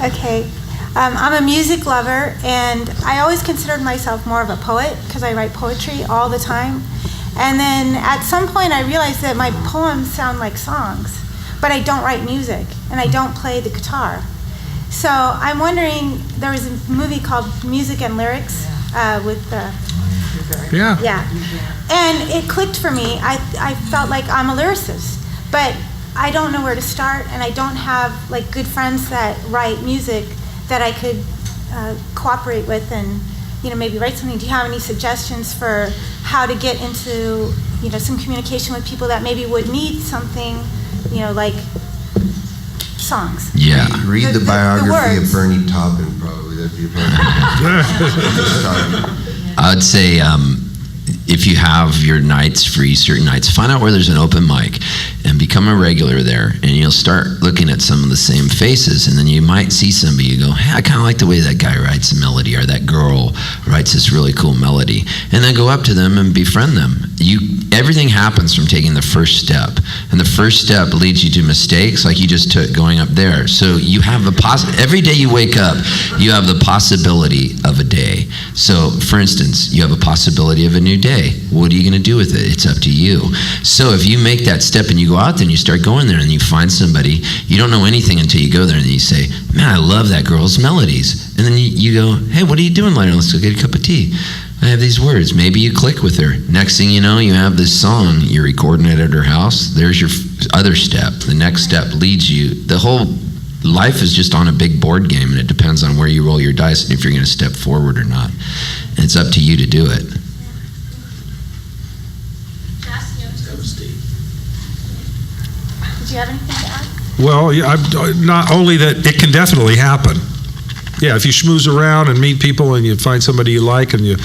Okay. I'm a music lover, and I always considered myself more of a poet because I write poetry all the time. And then at some point I realized that my poems sound like songs, but I don't write music, and I don't play the guitar. So I'm wondering, there was a movie called Music and Lyrics with Yeah. And it clicked for me. I felt like I'm a lyricist, but I don't know where to start, and I don't have like good friends that write music that I could cooperate with and maybe write something. Do you have any suggestions for how to get into some communication with people that maybe would need something like songs? Yeah. Read the biography of words. Bernie Taupin, probably. That'd be I would say if you have your nights free, certain nights, find out where there's an open mic and become a regular there, and you'll start looking at some of the same faces, and then you might see somebody, you go, hey, I kind of like the way that guy writes a melody, or that girl writes this really cool melody, and then go up to them and befriend them. Everything happens from taking the first step, and the first step leads you to mistakes like you just took going up there. So you have every day you wake up, you have the possibility of a day. So for instance, you have a possibility of a new day. What are you going to do with it? It's up to you. So if you make that step and you go out there and you start going there and you find somebody, you don't know anything until you go there and you say, man, I love that girl's melodies. And then you go, hey, what are you doing later? Let's go get a cup of tea. I have these words. Maybe you click with her. Next thing you know, you have this song. You're recording it at her house. There's your other step. The next step leads you. The whole life is just on a big board game, and it depends on where you roll your dice and if you're going to step forward or not. And it's up to you to do it. Did you have anything to add? Well, yeah, not only that, it can definitely happen. Yeah, if you schmooze around and meet people and you find somebody you like and you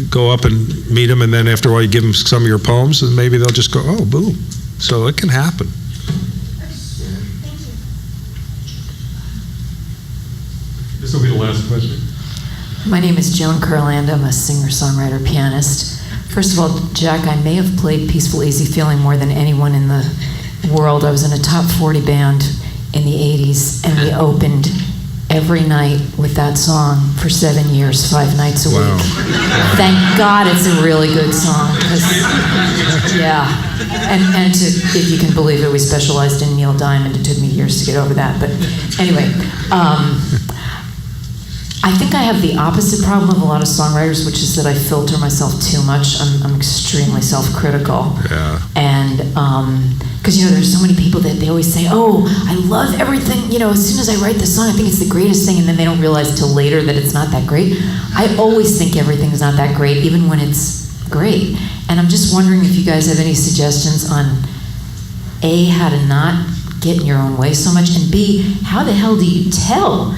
go up and meet them, and then after a while you give them some of your poems, and maybe they'll just go, oh, boom. So it can happen. Thank you. This will be the last question. My name is Joan Kurland. I'm a singer, songwriter, pianist. First of all, Jack, I may have played Peaceful Easy Feeling more than anyone in the world. I was in a top 40 band in the 80s, and we opened every night with that song for 7 years, 5 nights a week. Thank God it's a really good song. Yeah. And if you can believe it, we specialized in Neil Diamond. It took me years to get over that. But anyway, I think I have the opposite problem of a lot of songwriters, which is that I filter myself too much. I'm extremely self-critical. Yeah. And because there's so many people that they always say, oh, I love everything, as soon as I write this song, I think it's the greatest thing, and then they don't realize till later that it's not that great. I always think everything's not that great, even when it's great. And I'm just wondering if you guys have any suggestions on A, how to not get in your own way so much, and B, how the hell do you tell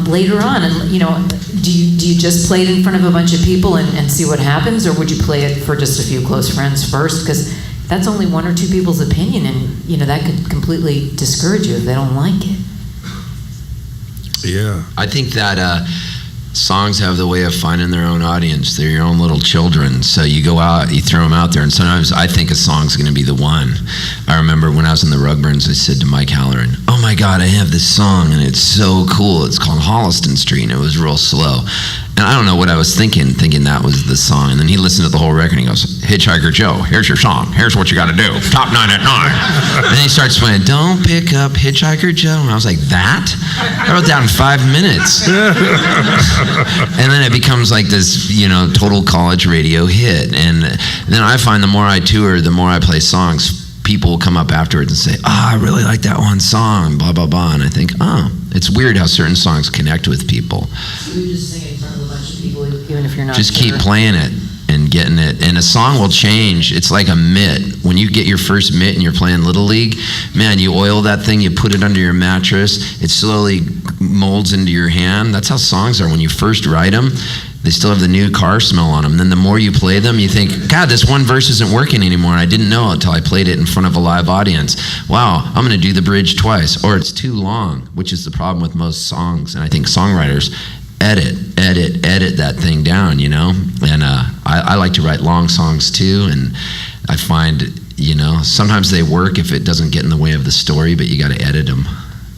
later on? And do you just play it in front of a bunch of people and see what happens, or would you play it for just a few close friends first? Because that's only 1 or 2 people's opinion, and that could completely discourage you if they don't like it. Yeah. I think that songs have the way of finding their own audience. They're your own little children. So you go out, you throw them out there, and sometimes I think a song's going to be the one. I remember when I was in the Rugburns, I said to Mike Halloran, oh my God, I have this song, and it's so cool. It's called Holliston Street, and it was real slow. And I don't know what I was thinking that was the song. And then he listened to the whole record, and he goes, Hitchhiker Joe, here's your song. Here's what you got to do. Top 9 at 9. And then he starts playing, don't pick up Hitchhiker Joe. And I was like, that? I wrote that in 5 minutes. And then it becomes like this, total college radio hit. And then I find the more I tour, the more I play songs, people will come up afterwards and say, I really like that one song, blah, blah, blah. And I think, it's weird how certain songs connect with people. So you just sing it in front of a bunch of people, even if you're not Just keep playing it and getting it. And a song will change. It's like a mitt. When you get your first mitt and you're playing Little League, man, you oil that thing, you put it under your mattress, it slowly molds into your hand. That's how songs are. When you first write them, they still have the new car smell on them. Then the more you play them, you think, God, this one verse isn't working anymore. And I didn't know until I played it in front of a live audience. Wow, I'm going to do the bridge twice. Or it's too long, which is the problem with most songs. And I think songwriters edit that thing down, And I like to write long songs too. And I find, sometimes they work if it doesn't get in the way of the story, but you got to edit them.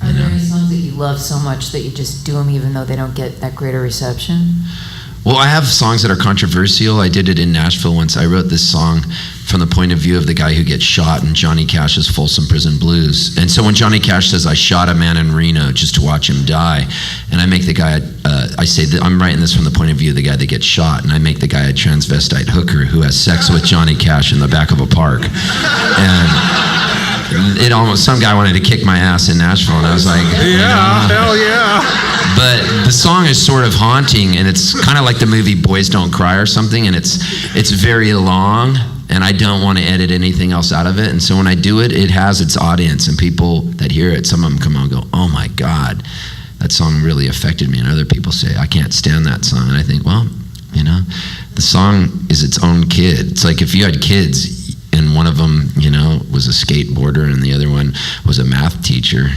Are there any songs that you love so much that you just do them even though they don't get that greater reception? Well, I have songs that are controversial. I did it in Nashville once. I wrote this song from the point of view of the guy who gets shot in Johnny Cash's Folsom Prison Blues. And so when Johnny Cash says, "I shot a man in Reno just to watch him die," and I make the guy, I say that I'm writing this from the point of view of the guy that gets shot, and I make the guy a transvestite hooker who has sex with Johnny Cash in the back of a park. And it almost, some guy wanted to kick my ass in Nashville, and I was like, Yeah, hell yeah. But the song is sort of haunting, and it's kind of like the movie Boys Don't Cry or something, and it's very long, and I don't want to edit anything else out of it. And so when I do it, it has its audience, and people that hear it, some of them come on and go, "Oh my God, that song really affected me." And other people say, "I can't stand that song." And I think, well, the song is its own kid. It's like if you had kids, and one of them, was a skateboarder, and the other one was a math teacher.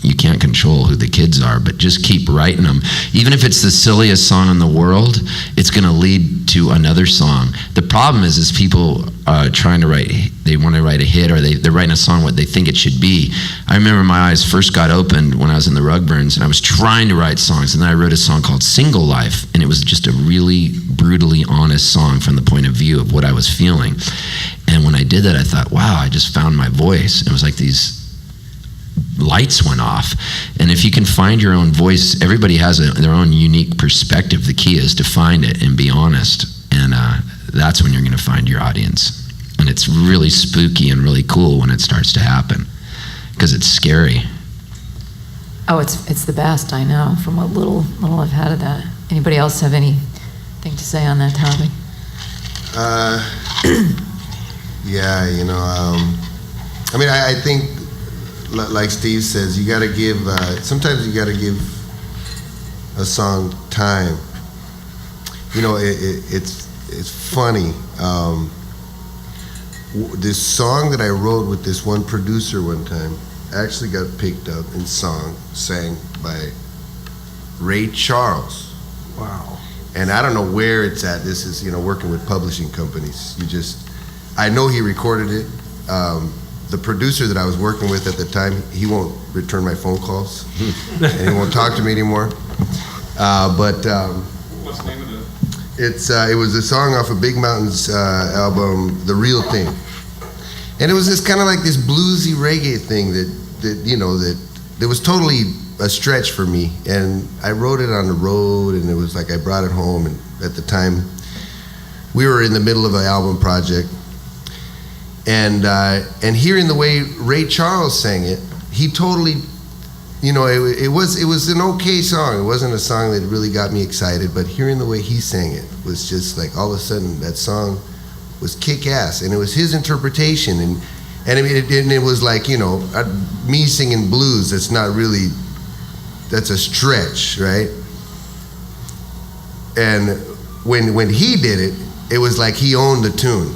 You can't control who the kids are, but just keep writing them. Even if it's the silliest song in the world, it's going to lead to another song. The problem is people trying to write, they want to write a hit, or they're writing a song what they think it should be. I remember my eyes first got opened when I was in the Rugburns, and I was trying to write songs, and then I wrote a song called Single Life, and it was just a really brutally honest song from the point of view of what I was feeling. And when I did that, I thought, wow, I just found my voice. It was like these lights went off. And if you can find your own voice, everybody has their own unique perspective. The key is to find it and be honest. And that's when you're going to find your audience. And it's really spooky and really cool when it starts to happen, because it's scary. Oh, it's the best, I know, from what little I've had of that. Anybody else have anything to say on that topic? Yeah, I think, like Steve says, you got to give, sometimes you got to give a song time. It's funny. This song that I wrote with this one producer one time actually got picked up and sang by Ray Charles. Wow. And I don't know where it's at. This is, working with publishing companies. I know he recorded it. The producer that I was working with at the time, he won't return my phone calls, and he won't talk to me anymore. What's the name of it was a song off of Big Mountain's album, The Real Thing. And it was this kind of like this bluesy reggae thing that was totally a stretch for me. And I wrote it on the road, and it was like I brought it home. And at the time, we were in the middle of an album project. And hearing the way Ray Charles sang it, he totally, it was an okay song. It wasn't a song that really got me excited, but hearing the way he sang it was just like all of a sudden that song was kick-ass, and it was his interpretation, and it was like, me singing blues. That's a stretch, right? And when he did it, it was like he owned the tune.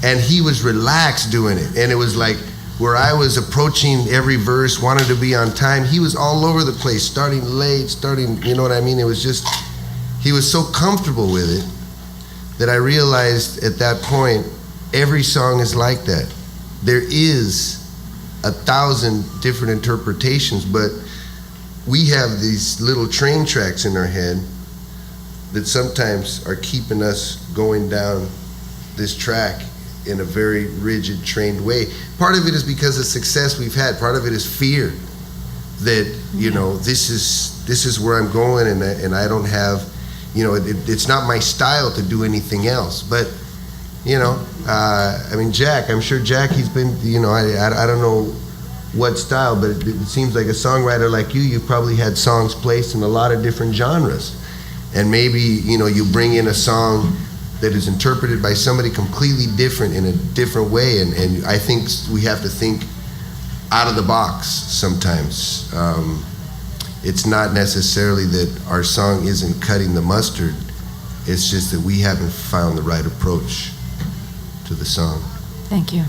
And he was relaxed doing it. And it was like where I was approaching every verse, wanted to be on time, he was all over the place, starting late, you know what I mean? It was just, he was so comfortable with it that I realized at that point, every song is like that. There is 1,000 different interpretations, but we have these little train tracks in our head that sometimes are keeping us going down this track in a very rigid, trained way. Part of it is because of success we've had. Part of it is fear that, this is where I'm going, and I don't have, it's not my style to do anything else. But, Jack, I'm sure Jack, he's been, I don't know what style, but it seems like a songwriter like you've probably had songs placed in a lot of different genres. And maybe, you bring in a song that is interpreted by somebody completely different in a different way, and I think we have to think out of the box sometimes. It's not necessarily that our song isn't cutting the mustard, it's just that we haven't found the right approach to the song. Thank you.